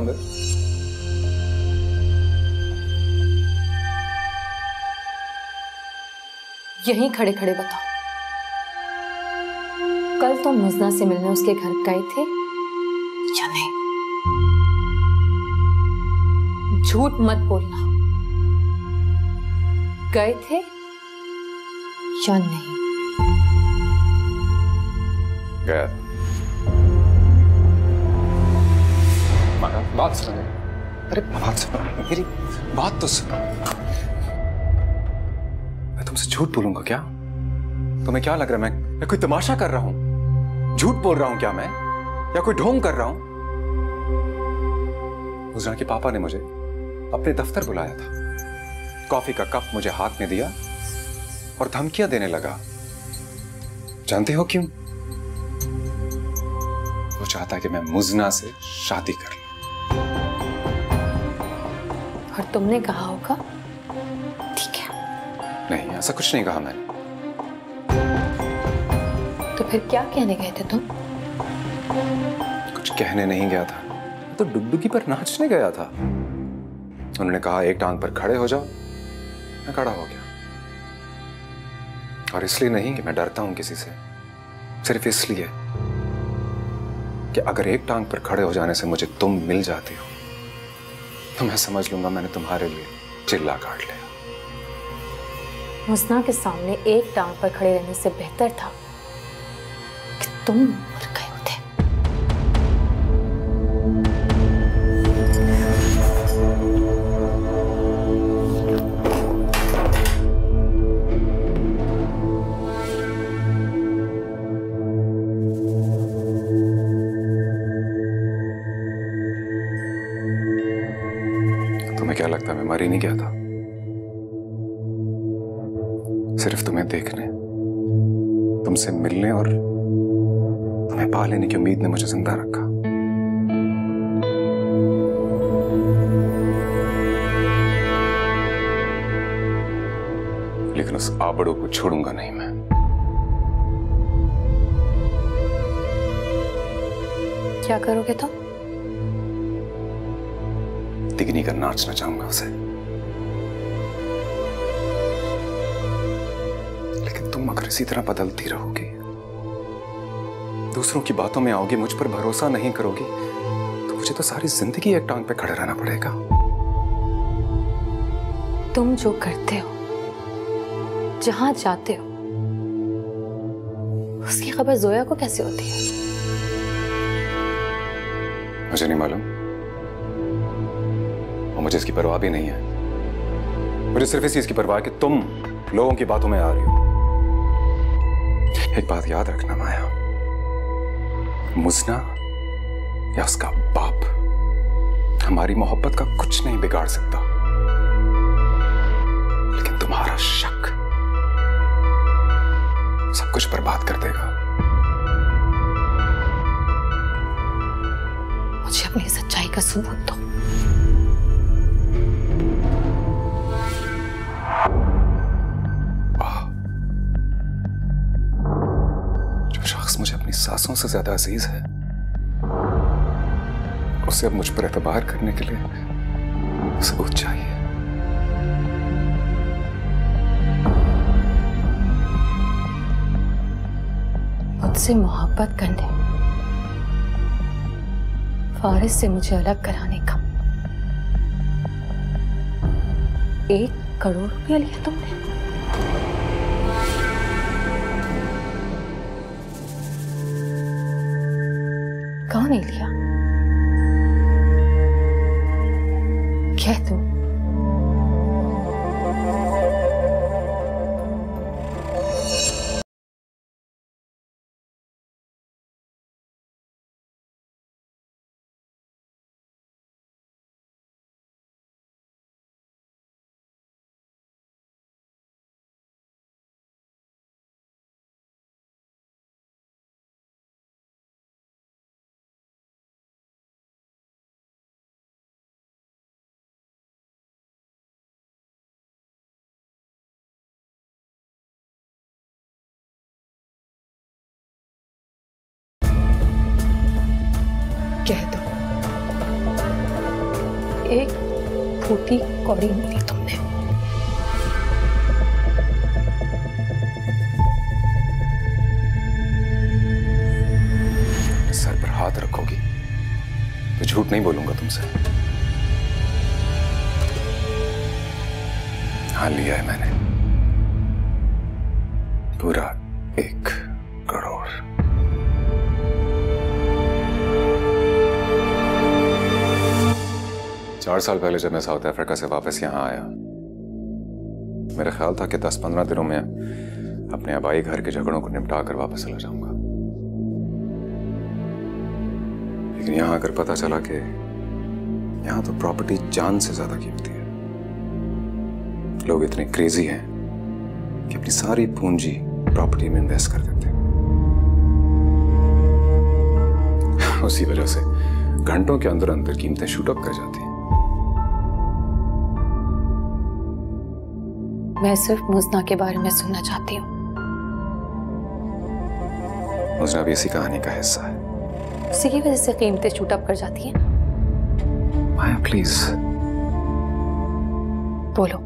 अंदर। यहीं खड़े खड़े बताओ, कल तुम मुजना से मिलने उसके घर गए थे या नहीं? झूठ मत बोलना, गए थे या नहीं? गया। बात सुनो। अरे बात सुनो, मेरी बात तो सुनो। मैं तुमसे झूठ बोलूंगा क्या? तुम्हें क्या लग रहा है मैं कोई तमाशा कर रहा हूं? झूठ बोल रहा हूं क्या मैं, या कोई ढोंग कर रहा हूं? मुजना के पापा ने मुझे अपने दफ्तर बुलाया था, कॉफी का कप मुझे हाथ में दिया और धमकियां देने लगा। जानते हो क्यों? वो चाहता है कि मैं मुजना से शादी कर लूं। और तुमने कहा होगा ठीक है। नहीं, ऐसा कुछ नहीं कहा मैंने। तो फिर क्या कहने गए थे तुम? कुछ कहने नहीं गया था, तो डुगडुगी पर नाचने गया था। उन्होंने कहा एक टांग पर खड़े हो जाओ, मैं खड़ा हो गया। और इसलिए नहीं कि मैं डरता हूं किसी से, सिर्फ इसलिए कि अगर एक टांग पर खड़े हो जाने से मुझे तुम मिल जाती हो तो मैं समझ लूंगा मैंने तुम्हारे लिए चिल्ला काट लिया। मुजना के सामने एक टांग पर खड़े रहने से बेहतर था कि तुम मर गए होते। तुम्हें क्या लगता है मैं मर ही नहीं गया था? सिर्फ तुम्हें देखने, तुमसे मिलने और तुम्हें पा लेने की उम्मीद ने मुझे जिंदा रखा। लेकिन उस आबड़ों को छोड़ूंगा नहीं मैं। क्या करोगे तुम? तिगनी का नाचना चाहूंगा उसे। लेकिन तुम अगर इसी तरह बदलती रहोगी, दूसरों की बातों में आओगी, मुझ पर भरोसा नहीं करोगी, तो मुझे तो सारी जिंदगी एक टांग पे खड़े रहना पड़ेगा। तुम जो करते हो, जहां जाते हो, उसकी खबर जोया को कैसे होती है? मुझे नहीं मालूम, और मुझे इसकी परवाह भी नहीं है। मुझे सिर्फ इस चीज की परवाह है कि तुम लोगों की बातों में आ रही हो। एक बात याद रखना माया, मुजना या उसका बाप हमारी मोहब्बत का कुछ नहीं बिगाड़ सकता, लेकिन तुम्हारा शक सब कुछ बर्बाद कर देगा। मुझे अपनी सच्चाई का सबूत दो। मुझे अपनी सांसों से ज्यादा अजीज है, उसे अब मुझ पर एतबार करने के लिए सबूत चाहिए। मुझसे मोहब्बत करने, फारिस से मुझे अलग कराने का 1 करोड़ रुपया लिया तुमने? कौन नहीं लिया? कह दो। एक फूटी कौड़ी नहीं दी तुमने। सर पर हाथ रखोगी तो झूठ नहीं बोलूंगा तुमसे। हाँ, लिया है मैंने पूरा 1 करोड़। चार साल पहले जब मैं साउथ अफ्रीका से वापस यहां आया, मेरा ख्याल था कि 10-15 दिनों में अपने आबाई घर के झगड़ों को निपटा कर वापस चला जाऊंगा। लेकिन यहां आकर पता चला कि यहां तो प्रॉपर्टी जान से ज्यादा कीमती है। लोग इतने क्रेजी हैं कि अपनी सारी पूंजी प्रॉपर्टी में इन्वेस्ट कर देते हैं। उसी वजह से घंटों के अंदर अंदर कीमतें शूट अप कर जाती हैं। मैं सिर्फ मुजना के बारे में सुनना चाहती हूँ। मुजना भी इसी कहानी का हिस्सा है। इसी की वजह से कीमतें शूट अप कर जाती हैं। माया प्लीज बोलो,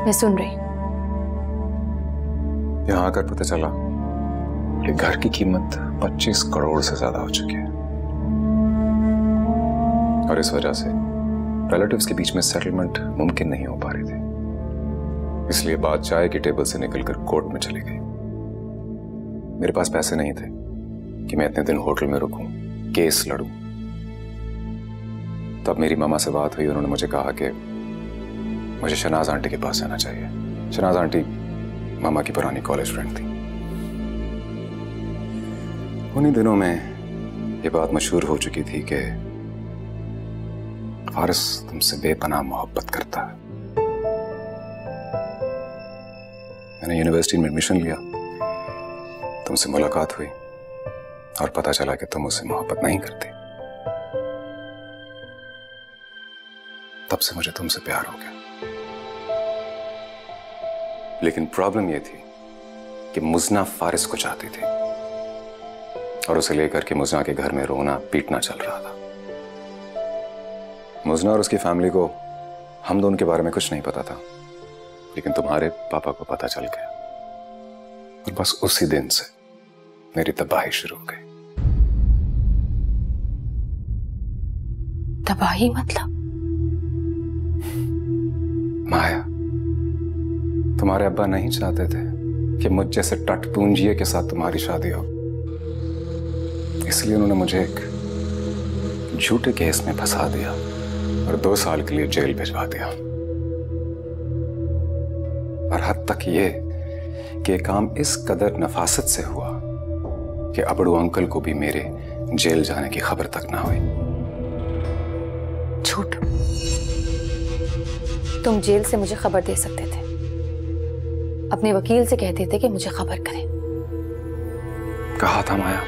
मैं सुन रही हूँ। यहां आकर पता चला कि घर की कीमत 25 करोड़ से ज्यादा हो चुकी है और इस वजह से रिलेटिव्स के बीच में सेटलमेंट मुमकिन नहीं हो पा रही थी। इसलिए बात चाय की टेबल से निकलकर कोर्ट में चली गई। मेरे पास पैसे नहीं थे कि मैं इतने दिन होटल में रुकूं, केस लड़ूं। तब मेरी मामा से बात हुई। उन्होंने मुझे कहा कि मुझे शनाज आंटी के पास आना चाहिए। शनाज आंटी मामा की पुरानी कॉलेज फ्रेंड थी। उन्हीं दिनों में ये बात मशहूर हो चुकी थी कि फारिस तुमसे बेपनाह मोहब्बत करता है। मैंने यूनिवर्सिटी में एडमिशन लिया, तुमसे मुलाकात हुई और पता चला कि तुम उससे मोहब्बत नहीं करती। तब से मुझे तुमसे प्यार हो गया। लेकिन प्रॉब्लम यह थी कि मुजना फारिस को चाहती थी और उसे लेकर के मुजना के घर में रोना पीटना चल रहा था। मुजना और उसकी फैमिली को हम दोनों के बारे में कुछ नहीं पता था, लेकिन तुम्हारे पापा को पता चल गया और बस उसी दिन से मेरी तबाही शुरू हो गई। तबाही मतलब? माया, तुम्हारे अब्बा नहीं चाहते थे कि मुझ जैसे टटपूंजिए के साथ तुम्हारी शादी हो। इसलिए उन्होंने मुझे एक झूठे केस में फंसा दिया और 2 साल के लिए जेल भिजवा दिया। और हद तक ये कि काम इस कदर नफासत से हुआ कि अबड़ू अंकल को भी मेरे जेल जाने की खबर तक ना हुई। झूठ। तुम जेल से मुझे खबर दे सकते थे, अपने वकील से कहते थे कि मुझे खबर करें। कहा था माया,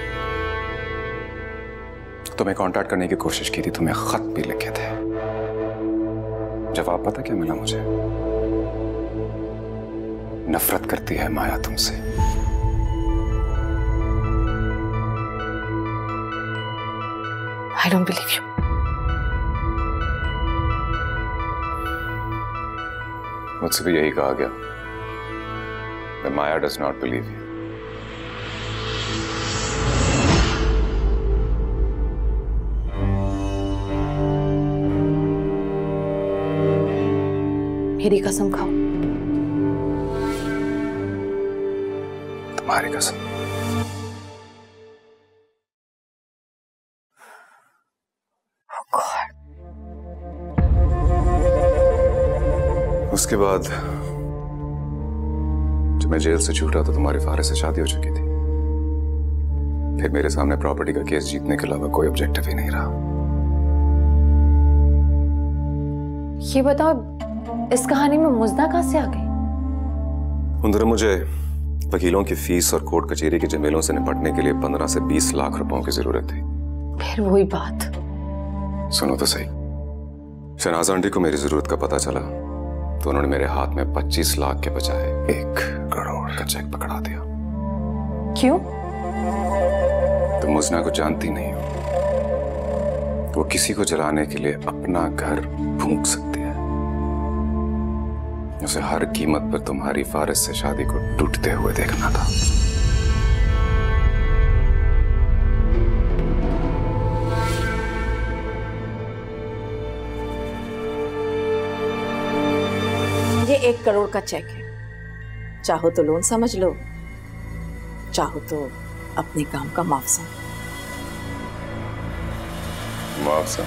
तुम्हें कांटेक्ट करने की कोशिश की थी, तुम्हें खत भी लिखे थे। जवाब पता क्या मिला मुझे? नफरत करती है माया तुमसे। I don't believe you. मुझसे भी यही कहा गया। The Maya does not believe you. मेरी कसम खाओ। तुम्हारी कसम। उसके बाद जब मैं जेल से छूटा तो तुम्हारी फारिस से शादी हो चुकी थी। फिर मेरे सामने प्रॉपर्टी का केस जीतने के अलावा कोई ऑब्जेक्टिव ही नहीं रहा। ये बताओ, इस कहानी में मुजना कहां से आ गई? उन दिनों मुझे वकीलों की फीस और कोर्ट कचहरी के झमेलों से निपटने के लिए 15 से 20 लाख रुपयों की जरूरत थी। फिर वही बात। सुनो तो सही, शहनाज आंटी को मेरी जरूरत का पता चला तो उन्होंने मेरे हाथ में 25 लाख के बजाय 1 करोड़ का चेक पकड़ा दिया। क्यों? तुम मुजना को जानती नहीं हो वो किसी को जलाने के लिए अपना घर फूंक सकती है। उसे हर कीमत पर तुम्हारी फारिस से शादी को टूटते हुए देखना था। ये 1 करोड़ का चेक है, चाहो तो लोन समझ लो, चाहो तो अपने काम का मुआवजा। मुआवजा?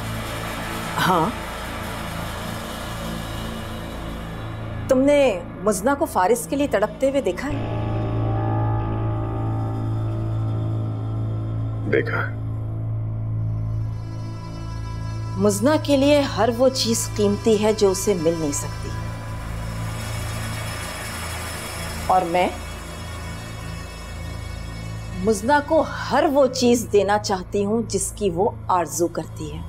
हाँ, तुमने मुजना को फारिस के लिए तड़पते हुए देखा है? देखा है। मुजना के लिए हर वो चीज कीमती है जो उसे मिल नहीं सकती, और मैं मुजना को हर वो चीज देना चाहती हूं जिसकी वो आरजू करती है।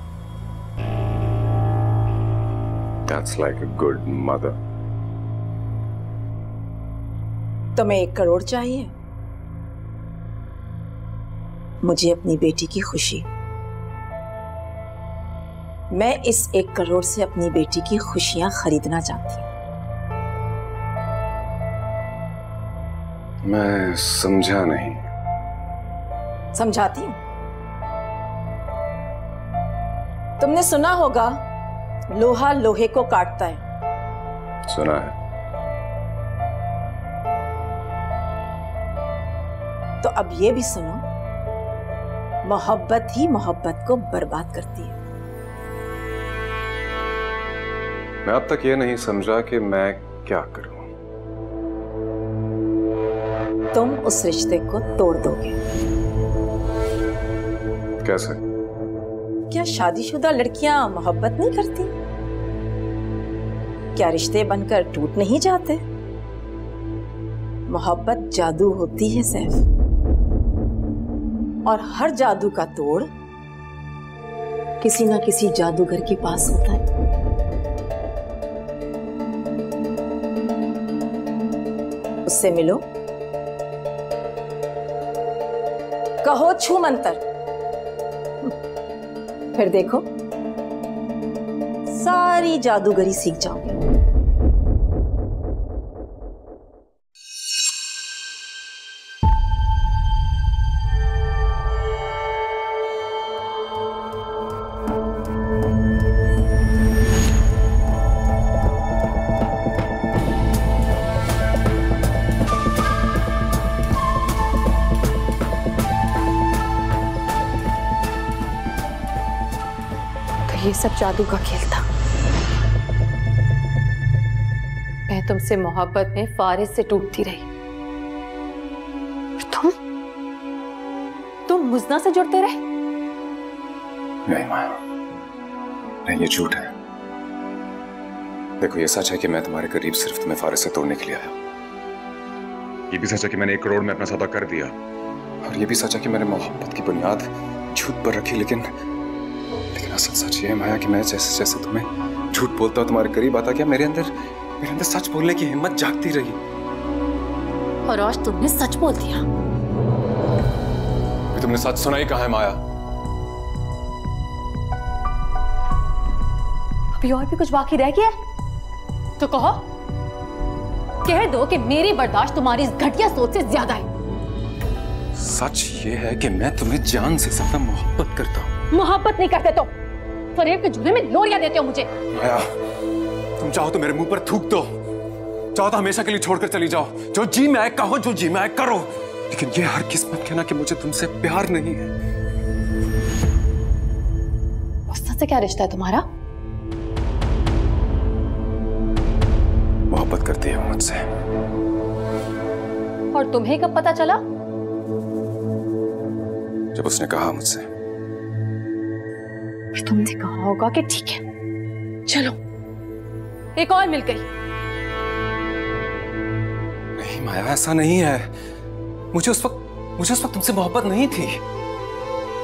That's like a good mother. तुम्हें 1 करोड़ चाहिए, मुझे अपनी बेटी की खुशी। मैं इस 1 करोड़ से अपनी बेटी की खुशियां खरीदना चाहती हूं। मैं समझा नहीं। समझाती हूं। तुमने सुना होगा, लोहा लोहे को काटता है। सुना है। तो अब ये भी सुनो, मोहब्बत ही मोहब्बत को बर्बाद करती है। मैं अब तक ये नहीं समझा कि मैं क्या करूं। तुम उस रिश्ते को तोड़ दोगे। कैसे? क्या शादीशुदा लड़कियां मोहब्बत नहीं करती? क्या रिश्ते बनकर टूट नहीं जाते? मोहब्बत जादू होती है सैफ, और हर जादू का तोड़ किसी ना किसी जादूगर के पास होता है। उससे मिलो, कहो छू मंतर, फिर देखो सारी जादूगरी सीख जाओगे। ये सब जादू का खेल था। मैं तुमसे मोहब्बत में फारिस से टूटती रही, तुम मुजना से जुड़ते रहे। नहीं माया, नहीं, ये झूठ है। देखो, ये सच है कि मैं तुम्हारे करीब सिर्फ तुम्हें फारिस से तोड़ने के लिए आया। ये भी सच है कि मैंने 1 करोड़ में अपना सौदा कर दिया, और ये भी सच है कि मैंने मोहब्बत की बुनियाद झूठ पर रखी। लेकिन असल सच ये है माया कि मैं जैसे जैसे तुम्हें झूठ बोलता हूं, तुम्हारे करीब आता गया, मेरे अंदर सच बोलने की हिम्मत जागती रही। और आज तुमने सच बोल दिया। तुमने सच सुना ही कहाँ है माया? अभी और भी कुछ बाकी रह गया तो कहो, कह दो कि मेरी बर्दाश्त तुम्हारी इस घटिया सोच से ज्यादा है। सच ये है कि मैं तुम्हें जान से ज्यादा मोहब्बत करता हूँ। मोहब्बत नहीं करते तो फरेब के झूले में लोरियां देते हो मुझे। माया, तुम चाहो तो मेरे मुंह पर थूक दो, चाहो तो हमेशा के लिए छोड़कर चली जाओ। जो जी में आए कहो, जो जी में आए करो, लेकिन ये हर किस्मत कहना कि मुझे तुमसे प्यार नहीं है। मुझसे से क्या रिश्ता है तुम्हारा? मोहब्बत करती है वो मुझसे। और तुम्हें कब पता चला? जब उसने कहा मुझसे। तुमने कहा होगा कि ठीक है, चलो, एक और मिल गई। नहीं माया, ऐसा नहीं है। मुझे उस वक्त तुमसे मोहब्बत नहीं थी।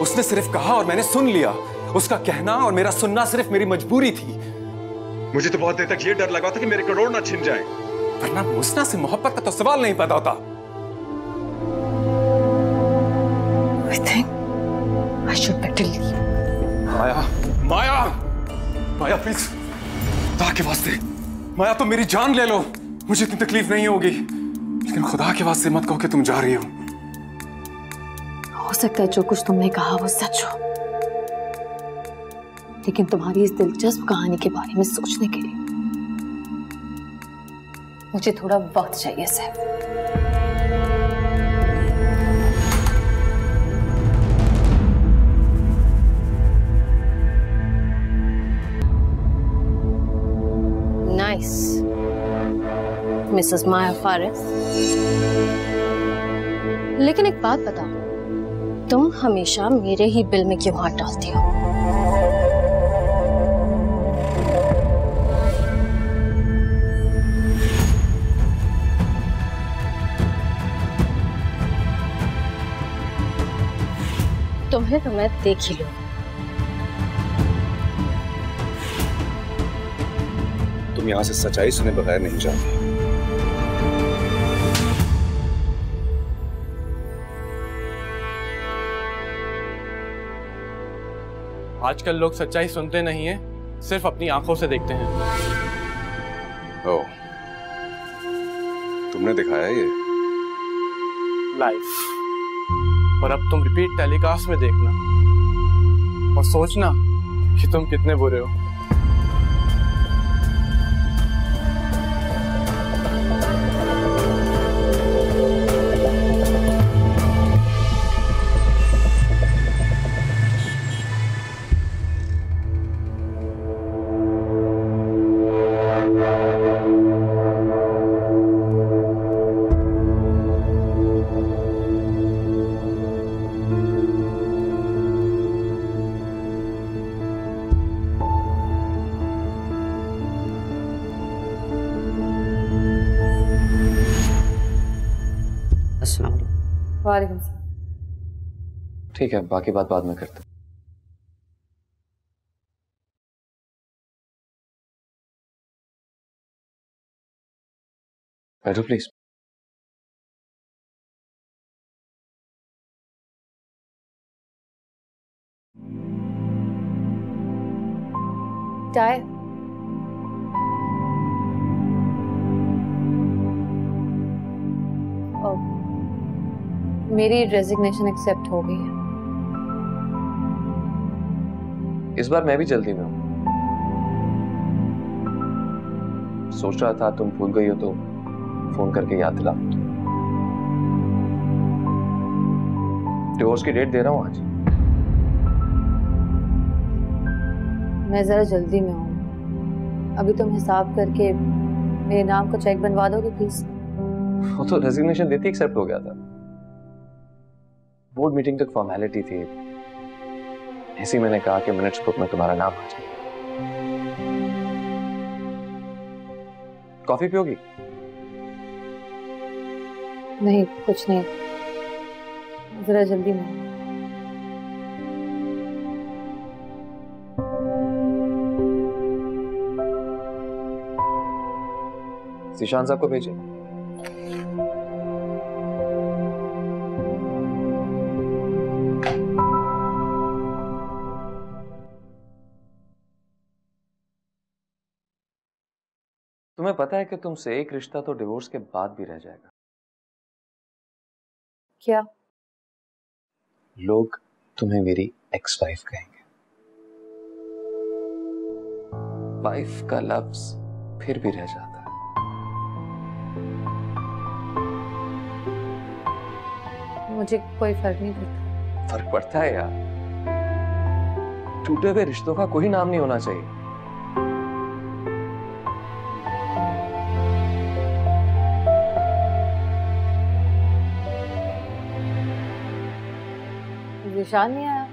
उसने सिर्फ कहा और मैंने सुन लिया। उसका कहना और मेरा सुनना सिर्फ मेरी मजबूरी थी। मुझे तो बहुत देर तक ये डर लगा था कि मेरे करोड़ ना छिन जाएं, वरना मुस्ना से मोहब्बत का तो सवाल नहीं पैदा होता। I think I should better leave. Maya, Maya, Maya please, खुदा के वास्ते, माया तुम मेरी जान ले लो, मुझे इतनी तकलीफ नहीं होगी, लेकिन खुदा के वास्ते मत कहो कि तुम जा रही हो। हो सकता है जो कुछ तुमने कहा वो सच हो, लेकिन तुम्हारी इस दिलचस्प कहानी के बारे में सोचने के लिए मुझे थोड़ा वक्त चाहिए सैफ। नाइस मिसेस माया फारिस, लेकिन एक बात बताओ, तुम हमेशा मेरे ही बिल में क्यों हाथ डालती हो? तुम्हें तो मैं देख ही लूं। तुम यहां से सच्चाई सुने बगैर नहीं जाती। आजकल लोग सच्चाई सुनते नहीं हैं, सिर्फ अपनी आंखों से देखते हैं। ओह, तुमने दिखाया ये लाइफ, और अब तुम रिपीट टेलीकास्ट में देखना और सोचना कि तुम कितने बुरे हो। वालेकुम सलाम। ठीक है, बाकी बात बाद में करते हैं। बैठो प्लीज। चाय? मेरी रेजिग्नेशन एक्सेप्ट हो गई है। इस बार मैं भी जल्दी में हूं। सोच रहा था तुम भूल गई हो तो फोन करके याद दिला। डिवोर्स की डेट दे रहा हूं आज। मैं जरा जल्दी में हूँ, अभी तुम हिसाब करके मेरे नाम का चेक बनवा दोगे प्लीज? वो तो रेजिग्नेशन देती एक्सेप्ट हो गया था। बोर्ड मीटिंग तक फॉर्मेलिटी थी, इसी मैंने कहा कि मिनट्स बुक में तुम्हारा नाम आ जाए। कॉफी पियोगी? नहीं, कुछ नहीं, जरा जल्दी में। ज़ीशान साहब को भेजिए। तुम्हें पता है कि तुमसे एक रिश्ता तो डिवोर्स के बाद भी रह जाएगा। क्या? लोग तुम्हें मेरी एक्स वाइफ कहेंगे। वाइफ का लफ्ज फिर भी रह जाता है। मुझे कोई फर्क नहीं पड़ता। फर्क पड़ता है यार, टूटे हुए रिश्तों का कोई नाम नहीं होना चाहिए। ज़ीशान नहीं आया?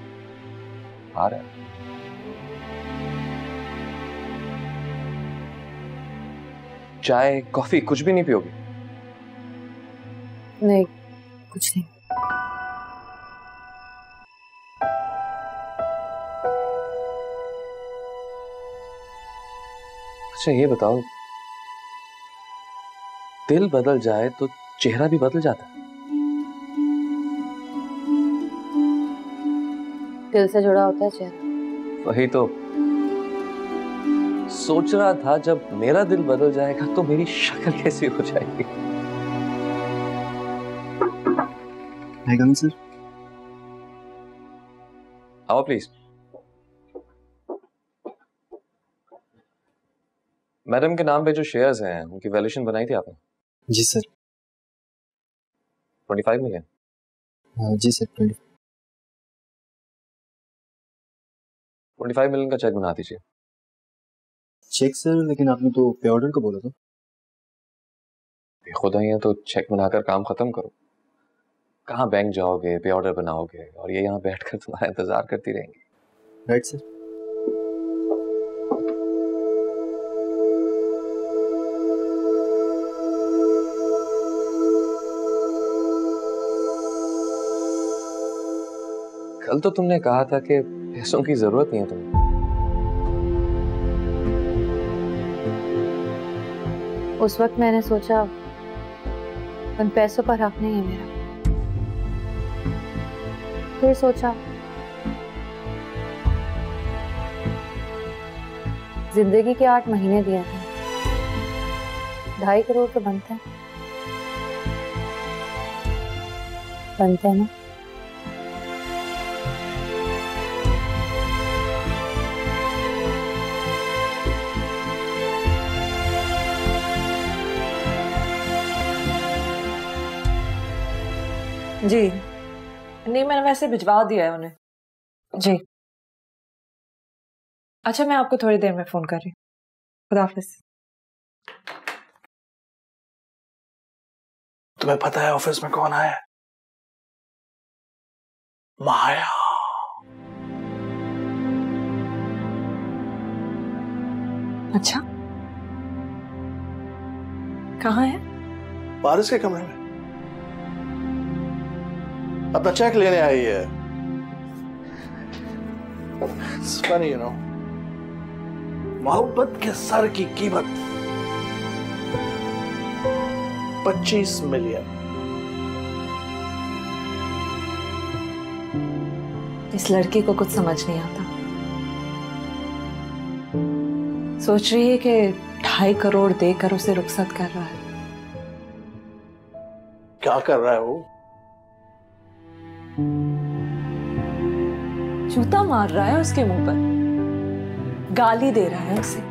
आ रहा है। चाय कॉफी कुछ भी नहीं पियोगी? नहीं, कुछ नहीं। अच्छा ये बताओ, दिल बदल जाए तो चेहरा भी बदल जाता है? दिल से जुड़ा होता है चेहरा। वही तो सोच रहा था, जब मेरा दिल बदल जाएगा तो मेरी शक्ल कैसी हो जाएगी। सर आओ प्लीज। मैडम के नाम पे जो शेयर्स हैं उनकी वैल्यूएशन बनाई थी आपने? जी सर। 25 मिलियन? जी सर 25 मिलियन का चेक बना दीजिए। चेक सर, लेकिन आपने तो पे ऑर्डर को बोला था। खुदा ही है तो चेक बनाकर काम खत्म करो। कहाँ बैंक जाओगे, पे ऑर्डर बनाओगे और ये यहाँ बैठकर तुम्हारा इंतजार करती रहेंगी। Right sir. कल तो तुमने कहा था कि पैसों की जरूरत नहीं है तुम्हें। उस वक्त मैंने सोचा उन पैसों पर हक नहीं है मेरा। फिर सोचा जिंदगी के 8 महीने दिए थे, 2.5 करोड़ तो बनते हैं ना। जी नहीं, मैंने वैसे भिजवा दिया है उन्हें। जी अच्छा, मैं आपको थोड़ी देर में फोन कर रही हूँ। खुदा हाफिज। तुम्हें पता है ऑफिस में कौन आया? माया। अच्छा, कहाँ है? बारिश के कमरे में अपना चेक लेने आई है। It's funny, you know. मोहब्बत के सर की कीमत 25 मिलियन। इस लड़की को कुछ समझ नहीं आता। सोच रही है कि 2.5 करोड़ देकर उसे रुखसत कर रहा है। क्या कर रहा है वो? जूता मार रहा है उसके मुंह पर, गाली दे रहा है उसे,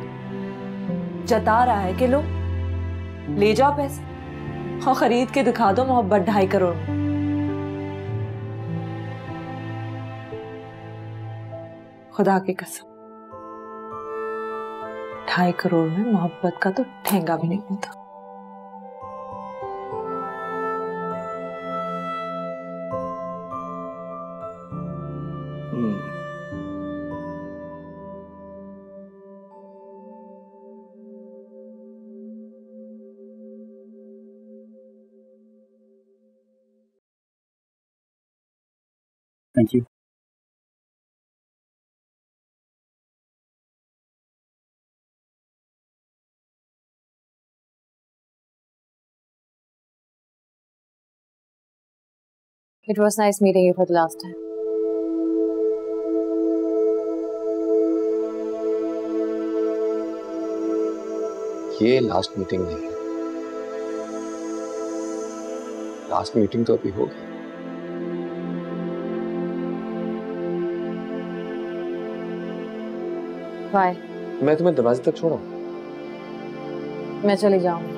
जता रहा है कि लो ले जाओ पैसे और खरीद के दिखा दो मोहब्बत 2.5 करोड़ में। खुदा की कसम 2.5 करोड़ में मोहब्बत का तो ठेंगा भी नहीं मिलता। Thank you. It was nice meeting you for the last time. ये लास्ट मीटिंग नहीं है, लास्ट मीटिंग तो अभी होगी। Why? मैं तुम्हें दरवाजे तक छोड़ा? मैं चली जाऊंगी।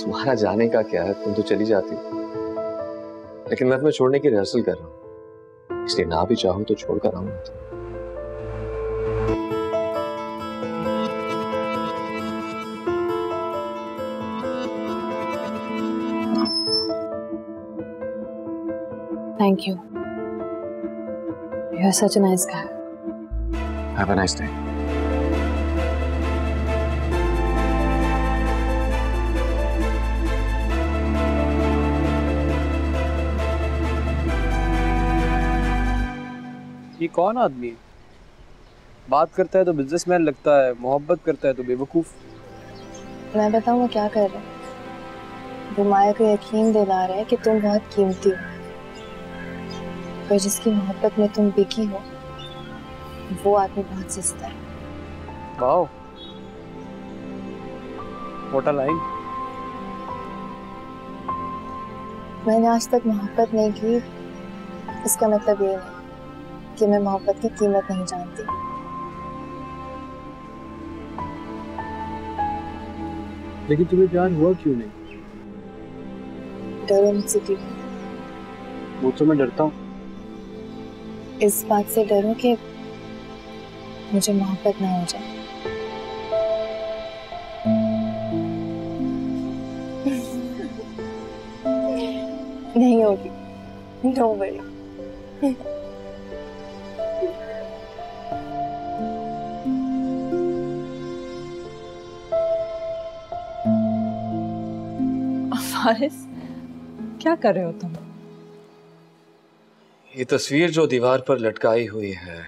तुम्हारा जाने का क्या है, तुम तो चली जाती हो। लेकिन मैं तुम्हें छोड़ने की रिहर्सल कर रहा हूँ, इसलिए ना भी चाहूं तो छोड़कर आऊंगा। Thank you. You are such a nice guy. Have a nice day. ये कौन आदमी है? बात करता है तो बिजनेसमैन लगता है, मोहब्बत करता है तो बेवकूफ। मैं बताऊँ वो क्या कर रहा है? वो माया को यकीन दिला रहा है कि तुम बहुत कीमती हो, पर जिसकी मोहब्बत में तुम बिकी हो वो आदमी बहुत सस्ता है। Wow, what a line. मैंने आज तक मोहब्बत नहीं की, इसका मतलब ये नहीं कि मैं मोहब्बत की कीमत नहीं जानती। लेकिन तुम्हें प्यार हुआ क्यों नहीं? डरो मुझसे क्यों? वो तो मैं डरता हूँ। इस बात से डरो कि मुझे मोहब्बत ना हो जाए। नहीं होगी, नो वरी। फारिस, क्या कर रहे हो तुम? ये तस्वीर जो दीवार पर लटकाई हुई है,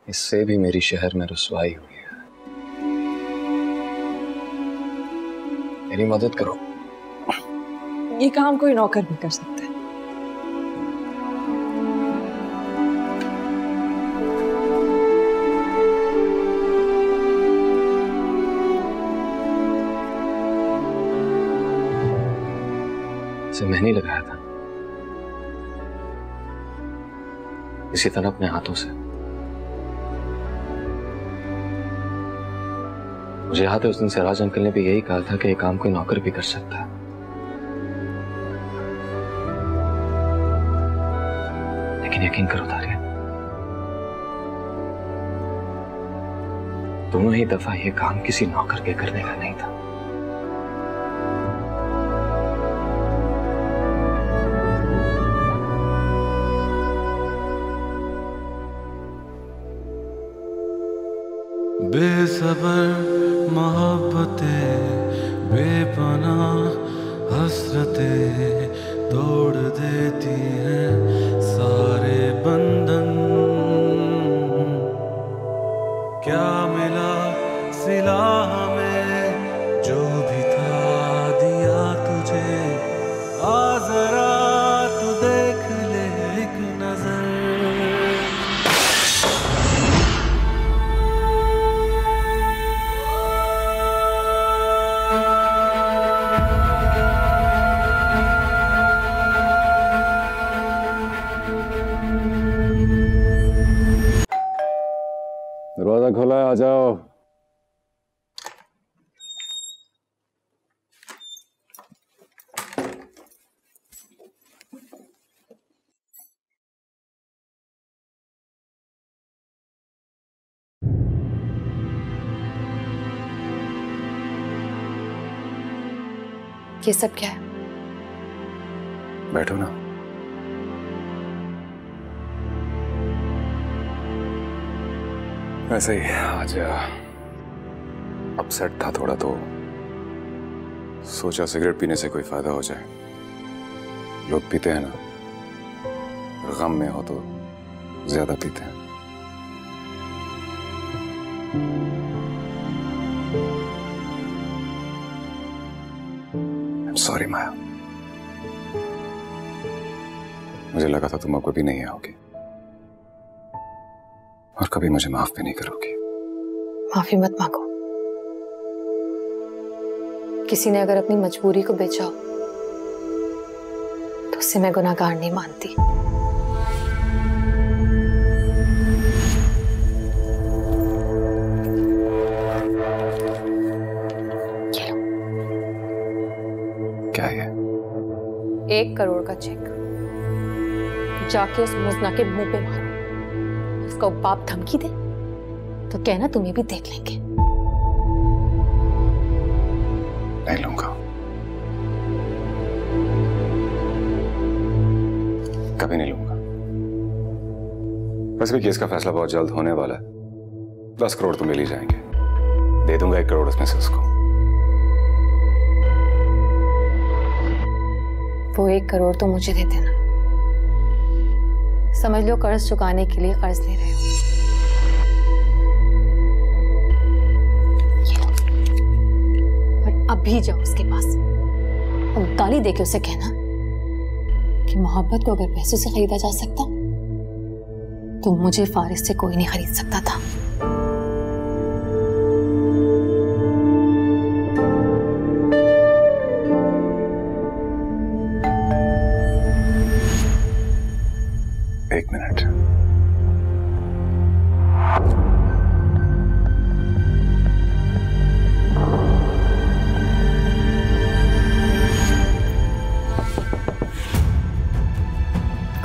इससे भी मेरी शहर में रुसवाई हुई है। मेरी मदद करो। ये काम कोई नौकर भी कर सकता है। इसे मैंने लगाया था, इसी तरह अपने हाथों से। मुझे याद है उस दिन सिराज अंकल ने भी यही कहा था कि ये काम कोई नौकर भी कर सकता है। लेकिन यकीन करो तारिया, दोनों ही दफा ये काम किसी नौकर के करने का नहीं था। बेसबर मोहब्बतें, बेपनाह हसरतें तोड़ देती हैं सारे बंधन। क्या मिला सिला हमें, जो भी था दिया तुझे। आ जरा तू देख ले एक नजर। दरवाजा खोला है, आ जाओ। ये सब क्या है? बैठो ना। वैसे ही आज अपसेट था थोड़ा, तो सोचा सिगरेट पीने से कोई फायदा हो जाए। लोग पीते हैं ना, गम में हो तो ज्यादा पीते हैं। सॉरी माया, मुझे लगा था तुम अब कभी नहीं आओगी और कभी मुझे माफ भी नहीं करोगी। माफी मत मांगो। किसी ने अगर अपनी मजबूरी को बेचा हो तो उससे मैं गुनाहगार नहीं मानती। ये लो। क्या है? 1 करोड़ का चेक। जाके उस मुजना के मुंह पे मारो। उसको बाप धमकी दे तो कहना तुम्हें भी देख लेंगे। नहीं लूंगा, कभी नहीं लूंगा। वैसे भी केस का फैसला बहुत जल्द होने वाला है। 10 करोड़ तो मिल ही जाएंगे। दे दूंगा 1 करोड़ उसमें से उसको। वो 1 करोड़ तो मुझे दे देना। समझ लो कर्ज चुकाने के लिए कर्ज ले रहे हो। और अभी जाओ उसके पास और गाली देके उसे कहना कि मोहब्बत को अगर पैसों से खरीदा जा सकता तो मुझे फारिस से कोई नहीं खरीद सकता था। एक मिनट।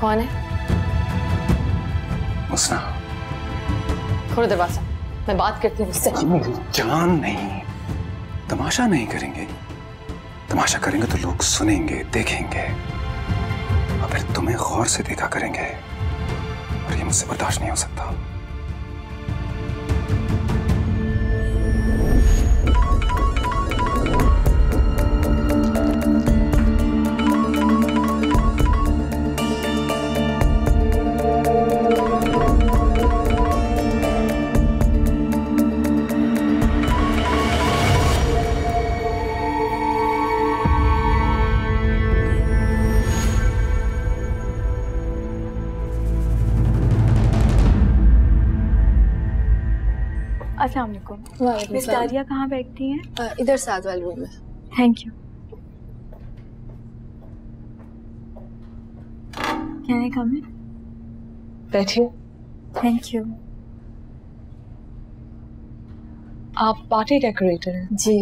कौन है? मुस्ना। खोलो दरवाजा, मैं बात करती हूँ उससे। मेरी जान नहीं, तमाशा नहीं करेंगे। तमाशा करेंगे तो लोग सुनेंगे, देखेंगे और फिर तुम्हें गौर से देखा करेंगे और ये मुझसे बर्दाश्त नहीं हो सकता। अस्सलाम वालेकुम। मिस दारिया कहाँ बैठती हैं? इधर साथ वाले रूम में। Thank you. क्या है कम है? बैठिए। Thank you. आप पार्टी डेकोरेटर हैं? जी।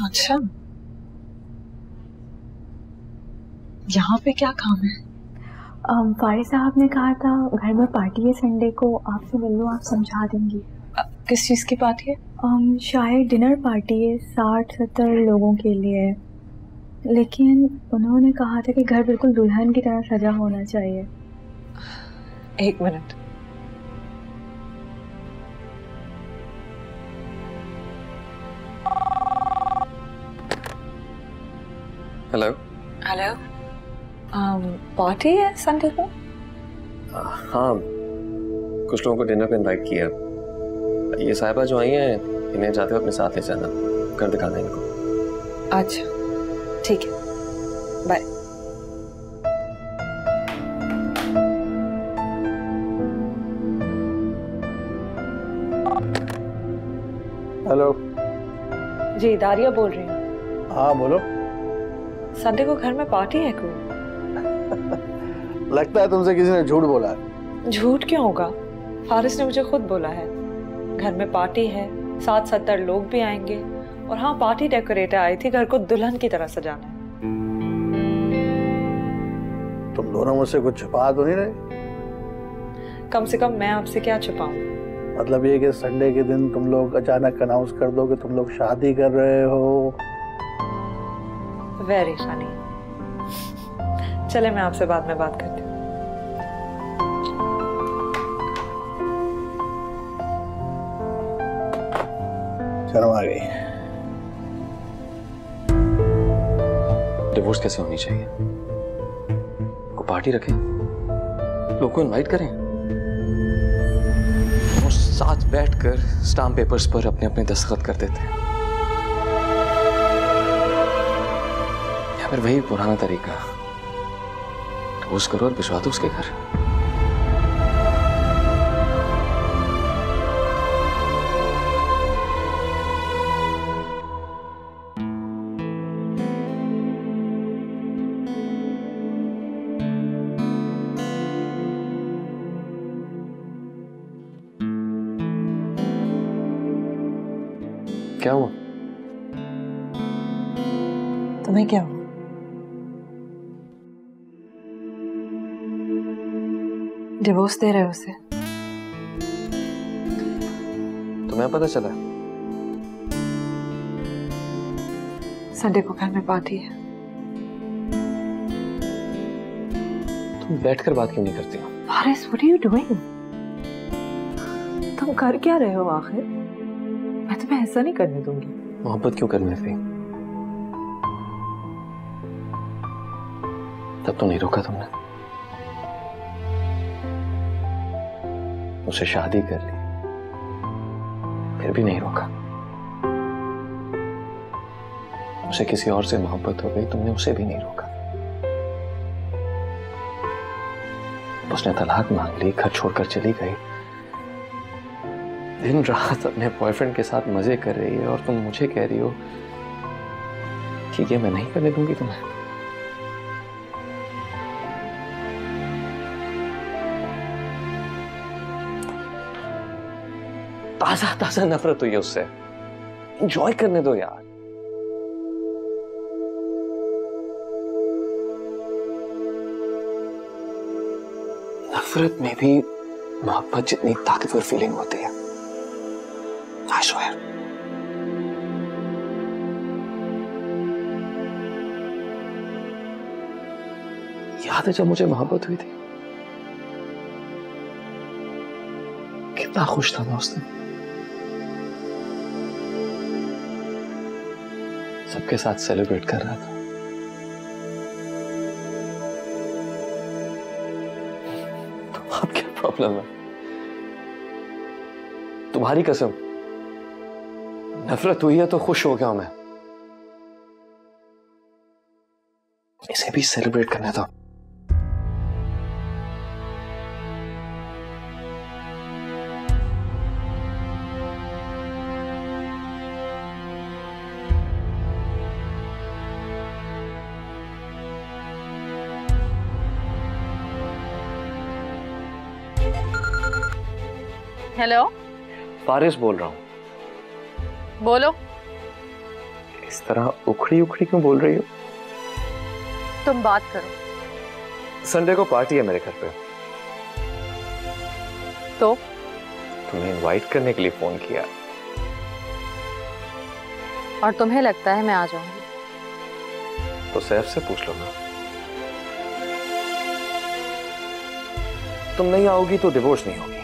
अच्छा, यहाँ पे क्या काम है? फारिस साहब ने कहा था घर में पार्टी है संडे को, आपसे मिल लो, आप समझा देंगी। किस चीज़ की पार्टी है? शायद डिनर पार्टी है, 60-70 लोगों के लिए है, लेकिन उन्होंने कहा था कि घर बिल्कुल दुल्हन की तरह सजा होना चाहिए। एक मिनट। हेलो। हेलो। पार्टी है संडे को? हाँ, कुछ लोगों को डिनर पे इनवाइट किया। ये साहिबा जो आई हैं, इन्हें जाते हुए अपने साथ ले जाना, घर दिखाना इनको। अच्छा ठीक है, बाय। हेलो। जी, दारिया बोल रही हूँ। हाँ बोलो। संडे को घर में पार्टी है कोई? लगता है तुमसे किसी ने झूठ बोला है। झूठ क्यों होगा? फारिस ने मुझे खुद बोला है घर में पार्टी है, 60-70 लोग भी आएंगे, और हाँ पार्टी डेकोरेटर आई थी घर को दुल्हन की तरह सजाना है। तुम दोनों मुझसे कुछ छुपा तो नहीं रहे? कम से कम मैं आपसे क्या छुपाऊं? मतलब ये कि संडे के दिन तुम लोग अचानक अनाउंस कर दो कि तुम लोग शादी कर रहे हो। Very funny. चले, मैं आपसे बाद में बात करती हूँ। शर्म आ गई। डिवोर्स कैसे होनी चाहिए? को पार्टी रखें, लोग को इनवाइट करें और साथ बैठकर स्टाम्प पेपर्स पर अपने अपने दस्तखत कर देते हैं, या फिर वही पुराना तरीका, डिवोर्स करो और भिजवा दो उसके घर। क्या हुआ? तुम्हें क्या हुआ? डिवोर्स दे रहे हो उसे? तुम्हें पता चला? संडे को घर में पार्टी है। तुम बैठकर बात क्यों नहीं करती हो? Faris, what are you doing? तुम कर क्या रहे हो आखिर? मैं तुम्हें ऐसा नहीं करने दूंगी। मोहब्बत क्यों करने थी? तब तो नहीं रोका तुमने। उसे शादी कर ली, फिर भी नहीं रोका। उसे किसी और से मोहब्बत हो गई, तुमने उसे भी नहीं रोका। उसने तलाक मांग ली, घर छोड़कर चली गई, दिन रात अपने बॉयफ्रेंड के साथ मजे कर रही है, और तुम मुझे कह रही हो कि ये मैं नहीं करने दूंगी तुम्हें। ताजा ताजा नफरत हुई है उससे, एंजॉय करने दो यार। नफरत में भी मोहब्बत जितनी ताकतवर फीलिंग होती है। I swear। याद है जब मुझे मोहब्बत हुई थी, कितना खुश था मैं उस दिन। सबके साथ सेलिब्रेट कर रहा था। तो अब क्या प्रॉब्लम है? तुम्हारी कसम, नफरत हुई है तो खुश हो गया मैं। इसे भी सेलिब्रेट करने दो। हेलो, फारिस बोल रहा हूं। बोलो। इस तरह उखड़ी उखड़ी क्यों बोल रही हो? तुम बात करो। संडे को पार्टी है मेरे घर पे। तो तुम्हें इनवाइट करने के लिए फोन किया। और तुम्हें लगता है मैं आ जाऊंगी? तो सैफ से पूछ लो ना। तुम नहीं आओगी तो डिवोर्स नहीं होगी।